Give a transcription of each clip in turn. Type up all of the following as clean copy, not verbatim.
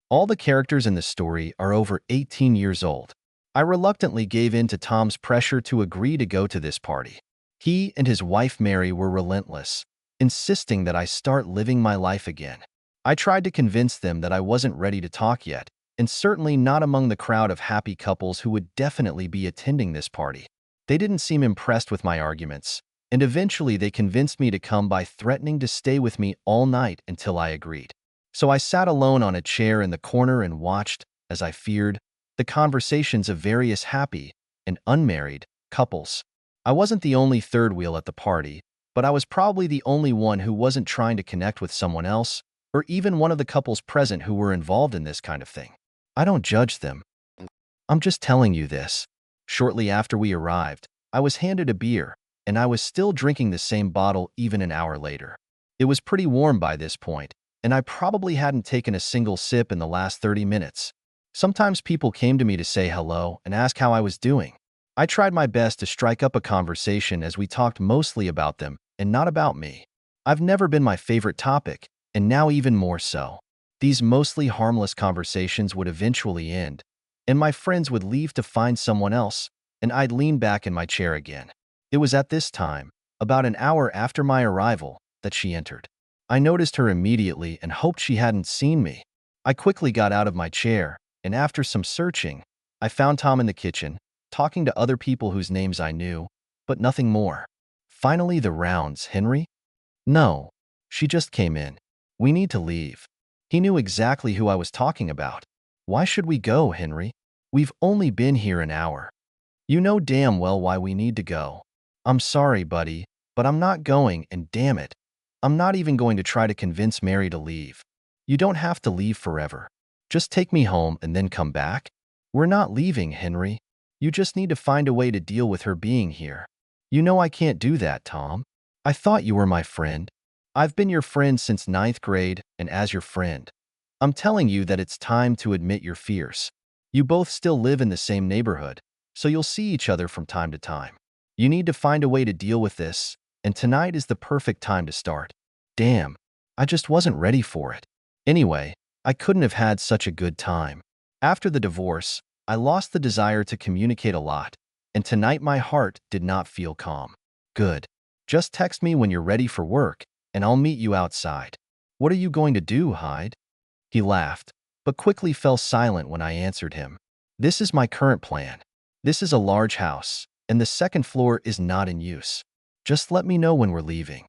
All the characters in the story are over 18 years old. I reluctantly gave in to Tom's pressure to agree to go to this party. He and his wife Mary were relentless, insisting that I start living my life again. I tried to convince them that I wasn't ready to talk yet, and certainly not among the crowd of happy couples who would definitely be attending this party. They didn't seem impressed with my arguments, and eventually they convinced me to come by threatening to stay with me all night until I agreed. So I sat alone on a chair in the corner and watched, as I feared, the conversations of various happy and unmarried couples. I wasn't the only third wheel at the party, but I was probably the only one who wasn't trying to connect with someone else, or even one of the couples present who were involved in this kind of thing. I don't judge them. I'm just telling you this. Shortly after we arrived, I was handed a beer, and I was still drinking the same bottle even an hour later. It was pretty warm by this point, and I probably hadn't taken a single sip in the last 30 minutes. Sometimes people came to me to say hello and ask how I was doing. I tried my best to strike up a conversation as we talked mostly about them and not about me. I've never been my favorite topic, and now even more so. These mostly harmless conversations would eventually end, and my friends would leave to find someone else, and I'd lean back in my chair again. It was at this time, about an hour after my arrival, that she entered. I noticed her immediately and hoped she hadn't seen me. I quickly got out of my chair, and after some searching, I found Tom in the kitchen, talking to other people whose names I knew, but nothing more. Finally, the rounds, Henry? No. She just came in. We need to leave. He knew exactly who I was talking about. Why should we go, Henry? We've only been here an hour. You know damn well why we need to go. I'm sorry, buddy, but I'm not going, and damn it, I'm not even going to try to convince Mary to leave. You don't have to leave forever. Just take me home and then come back. We're not leaving, Henry. You just need to find a way to deal with her being here. You know I can't do that, Tom. I thought you were my friend. I've been your friend since ninth grade, and as your friend, I'm telling you that it's time to admit your fears. You both still live in the same neighborhood, so you'll see each other from time to time. You need to find a way to deal with this, and tonight is the perfect time to start. Damn, I just wasn't ready for it. Anyway, I couldn't have had such a good time. After the divorce, I lost the desire to communicate a lot, and tonight my heart did not feel calm. Good. Just text me when you're ready for work, and I'll meet you outside. What are you going to do, Hyde? He laughed, but quickly fell silent when I answered him. This is my current plan. This is a large house, and the second floor is not in use. Just let me know when we're leaving.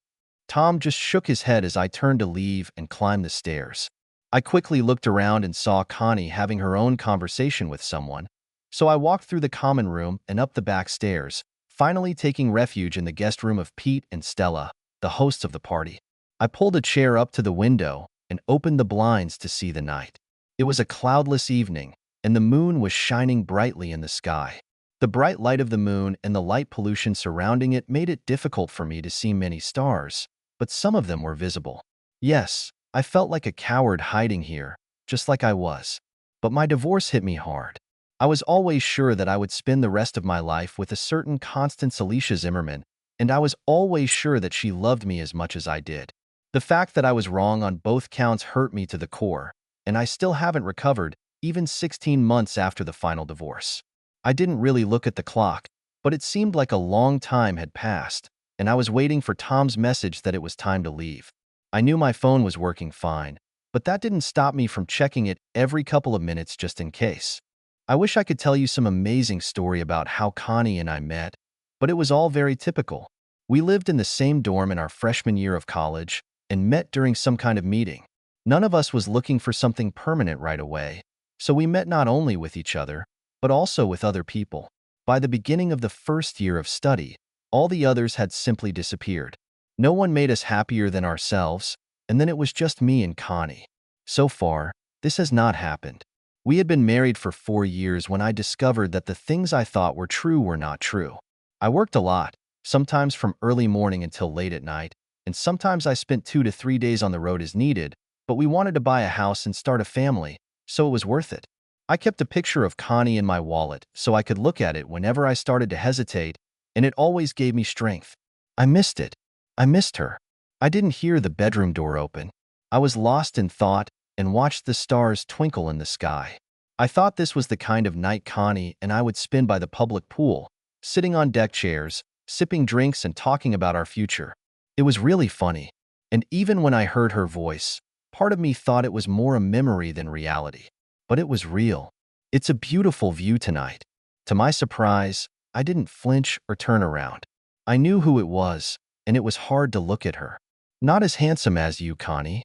Tom just shook his head as I turned to leave and climbed the stairs. I quickly looked around and saw Connie having her own conversation with someone, so I walked through the common room and up the back stairs, finally taking refuge in the guest room of Pete and Stella, the hosts of the party. I pulled a chair up to the window and opened the blinds to see the night. It was a cloudless evening, and the moon was shining brightly in the sky. The bright light of the moon and the light pollution surrounding it made it difficult for me to see many stars, but some of them were visible. Yes, I felt like a coward hiding here, just like I was. But my divorce hit me hard. I was always sure that I would spend the rest of my life with a certain Constance Alicia Zimmerman, and I was always sure that she loved me as much as I did. The fact that I was wrong on both counts hurt me to the core, and I still haven't recovered, even 16 months after the final divorce. I didn't really look at the clock, but it seemed like a long time had passed, and I was waiting for Tom's message that it was time to leave. I knew my phone was working fine, but that didn't stop me from checking it every couple of minutes just in case. I wish I could tell you some amazing story about how Connie and I met, but it was all very typical. We lived in the same dorm in our freshman year of college and met during some kind of meeting. None of us was looking for something permanent right away, so we met not only with each other, but also with other people. By the beginning of the first year of study, all the others had simply disappeared. No one made us happier than ourselves, and then it was just me and Connie. So far, this has not happened. We had been married for 4 years when I discovered that the things I thought were true were not true. I worked a lot, sometimes from early morning until late at night, and sometimes I spent 2 to 3 days on the road as needed, but we wanted to buy a house and start a family, so it was worth it. I kept a picture of Connie in my wallet so I could look at it whenever I started to hesitate, and it always gave me strength. I missed it. I missed her. I didn't hear the bedroom door open. I was lost in thought, and watched the stars twinkle in the sky. I thought this was the kind of night Connie and I would spend by the public pool, sitting on deck chairs, sipping drinks and talking about our future. It was really funny. And even when I heard her voice, part of me thought it was more a memory than reality. But it was real. It's a beautiful view tonight. To my surprise, I didn't flinch or turn around. I knew who it was, and it was hard to look at her. Not as handsome as you, Connie.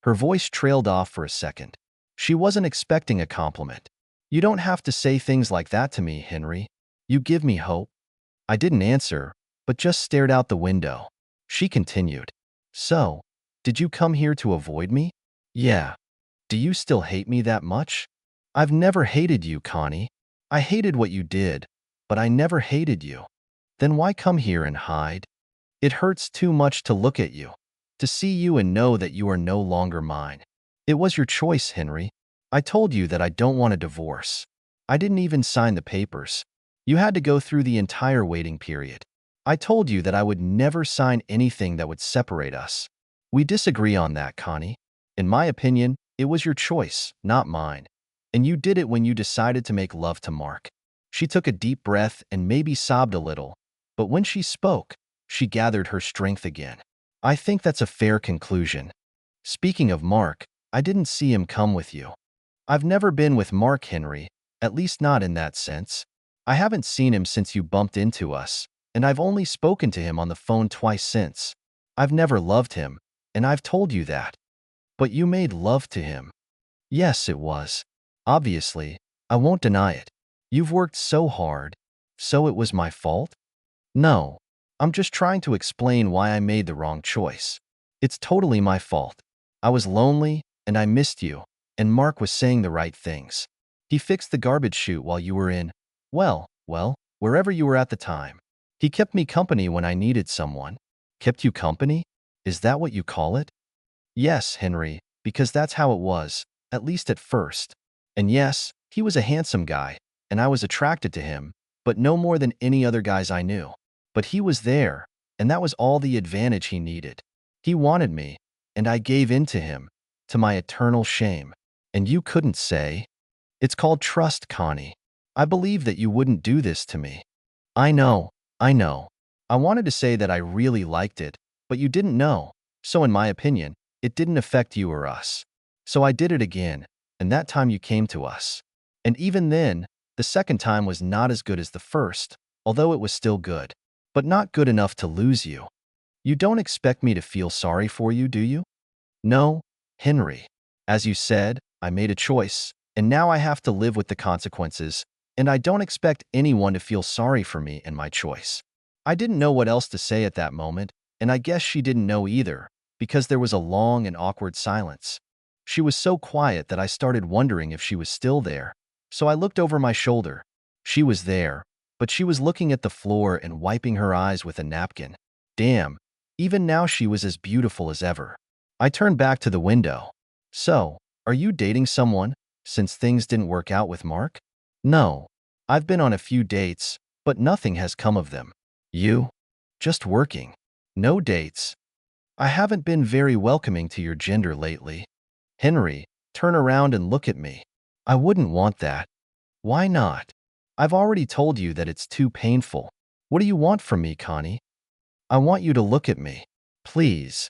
Her voice trailed off for a second. She wasn't expecting a compliment. You don't have to say things like that to me, Henry. You give me hope. I didn't answer, but just stared out the window. She continued. So, did you come here to avoid me? Yeah. Do you still hate me that much? I've never hated you, Connie. I hated what you did, but I never hated you. Then why come here and hide? It hurts too much to look at you, to see you and know that you are no longer mine. It was your choice, Henry. I told you that I don't want a divorce. I didn't even sign the papers. You had to go through the entire waiting period. I told you that I would never sign anything that would separate us. We disagree on that, Connie. In my opinion, it was your choice, not mine. And you did it when you decided to make love to Mark. She took a deep breath and maybe sobbed a little, but when she spoke, she gathered her strength again. I think that's a fair conclusion. Speaking of Mark, I didn't see him come with you. I've never been with Mark, Henry, at least not in that sense. I haven't seen him since you bumped into us, and I've only spoken to him on the phone twice since. I've never loved him, and I've told you that. But you made love to him. Yes, it was. Obviously, I won't deny it. You've worked so hard. So it was my fault? No. I'm just trying to explain why I made the wrong choice. It's totally my fault. I was lonely, and I missed you, and Mark was saying the right things. He fixed the garbage chute while you were in, well, wherever you were at the time. He kept me company when I needed someone. Kept you company? Is that what you call it? Yes, Henry, because that's how it was, at least at first. And yes, he was a handsome guy, and I was attracted to him, but no more than any other guys I knew. But he was there, and that was all the advantage he needed. He wanted me, and I gave in to him, to my eternal shame. And you couldn't say. It's called trust, Connie. I believe that you wouldn't do this to me. I know. I wanted to say that I really liked it, but you didn't know. So in my opinion, it didn't affect you or us. So I did it again, and that time you came to us. And even then, the second time was not as good as the first, although it was still good. But not good enough to lose you. You don't expect me to feel sorry for you, do you? No, Henry. As you said, I made a choice, and now I have to live with the consequences, and I don't expect anyone to feel sorry for me and my choice. I didn't know what else to say at that moment, and I guess she didn't know either, because there was a long and awkward silence. She was so quiet that I started wondering if she was still there, so I looked over my shoulder. She was there, but she was looking at the floor and wiping her eyes with a napkin. Damn, even now she was as beautiful as ever. I turned back to the window. So, are you dating someone, since things didn't work out with Mark? No. I've been on a few dates, but nothing has come of them. You? Just working. No dates. I haven't been very welcoming to your gender lately. Henry, turn around and look at me. I wouldn't want that. Why not? I've already told you that it's too painful. What do you want from me, Connie? I want you to look at me. Please.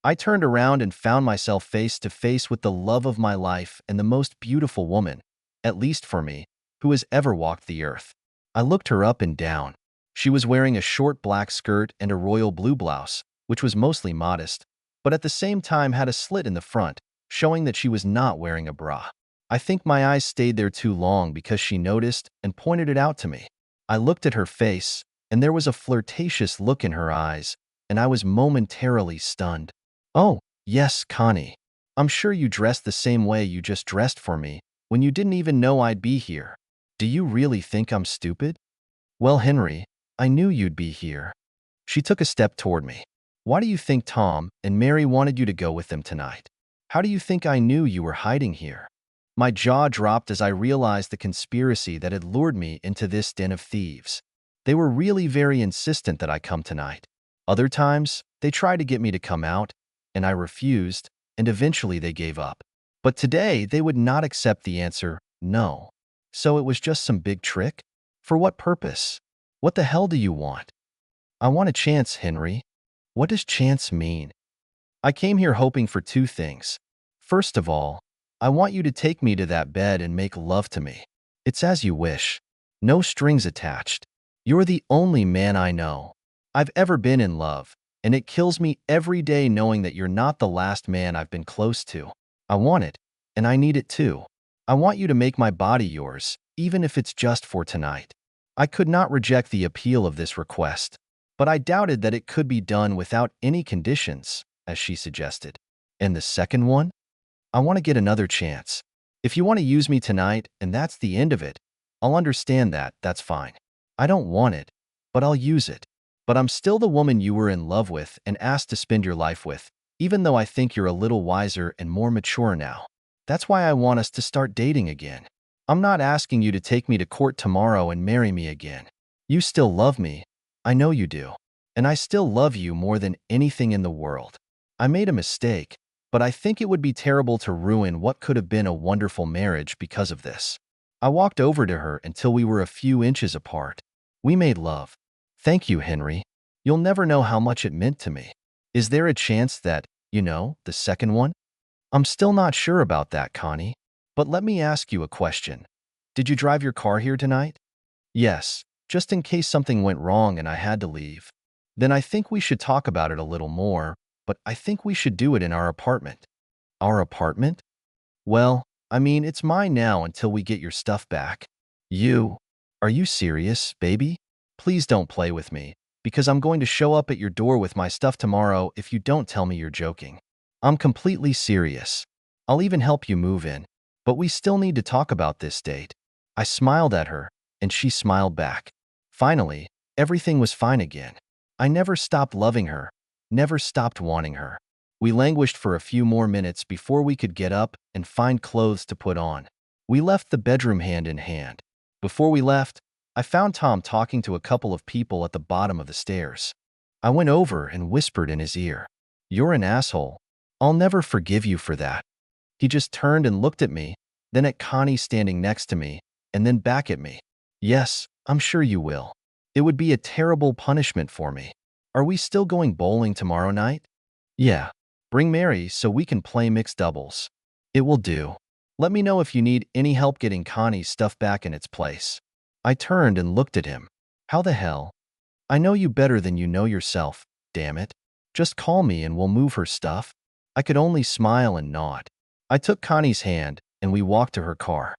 I turned around and found myself face to face with the love of my life and the most beautiful woman, at least for me, who has ever walked the earth. I looked her up and down. She was wearing a short black skirt and a royal blue blouse, which was mostly modest, but at the same time had a slit in the front, showing that she was not wearing a bra. I think my eyes stayed there too long because she noticed and pointed it out to me. I looked at her face, and there was a flirtatious look in her eyes, and I was momentarily stunned. Oh, yes, Connie. I'm sure you dressed the same way you just dressed for me when you didn't even know I'd be here. Do you really think I'm stupid? Well, Henry, I knew you'd be here. She took a step toward me. Why do you think Tom and Mary wanted you to go with them tonight? How do you think I knew you were hiding here? My jaw dropped as I realized the conspiracy that had lured me into this den of thieves. They were really very insistent that I come tonight. Other times, they tried to get me to come out, and I refused, and eventually they gave up. But today, they would not accept the answer, no. So it was just some big trick? For what purpose? What the hell do you want? I want a chance, Henry. What does chance mean? I came here hoping for two things. First of all, I want you to take me to that bed and make love to me. It's as you wish. No strings attached. You're the only man I know. I've ever been in love, and it kills me every day knowing that you're not the last man I've been close to. I want it, and I need it too. I want you to make my body yours, even if it's just for tonight. I could not reject the appeal of this request, but I doubted that it could be done without any conditions, as she suggested. And the second one? I want to get another chance. If you want to use me tonight and that's the end of it, I'll understand that, that's fine. I don't want it, but I'll use it. But I'm still the woman you were in love with and asked to spend your life with, even though I think you're a little wiser and more mature now. That's why I want us to start dating again. I'm not asking you to take me to court tomorrow and marry me again. You still love me. I know you do. And I still love you more than anything in the world. I made a mistake, but I think it would be terrible to ruin what could have been a wonderful marriage because of this. I walked over to her until we were a few inches apart. We made love. Thank you, Henry. You'll never know how much it meant to me. Is there a chance that, the second one? I'm still not sure about that, Connie. But let me ask you a question. Did you drive your car here tonight? Yes, just in case something went wrong and I had to leave. Then I think we should talk about it a little more, but I think we should do it in our apartment. Our apartment? Well, I mean, it's mine now until we get your stuff back. Are you serious, baby? Please don't play with me, because I'm going to show up at your door with my stuff tomorrow if you don't tell me you're joking. I'm completely serious. I'll even help you move in. But we still need to talk about this date. I smiled at her, and she smiled back. Finally, everything was fine again. I never stopped loving her, never stopped wanting her. We languished for a few more minutes before we could get up and find clothes to put on. We left the bedroom hand in hand. Before we left, I found Tom talking to a couple of people at the bottom of the stairs. I went over and whispered in his ear, "You're an asshole. I'll never forgive you for that." He just turned and looked at me, then at Connie standing next to me, and then back at me. "Yes, I'm sure you will. It would be a terrible punishment for me. Are we still going bowling tomorrow night?" "Yeah. Bring Mary so we can play mixed doubles." "It will do. Let me know if you need any help getting Connie's stuff back in its place." I turned and looked at him. How the hell? I know you better than you know yourself, damn it. Just call me and we'll move her stuff. I could only smile and nod. I took Connie's hand and we walked to her car.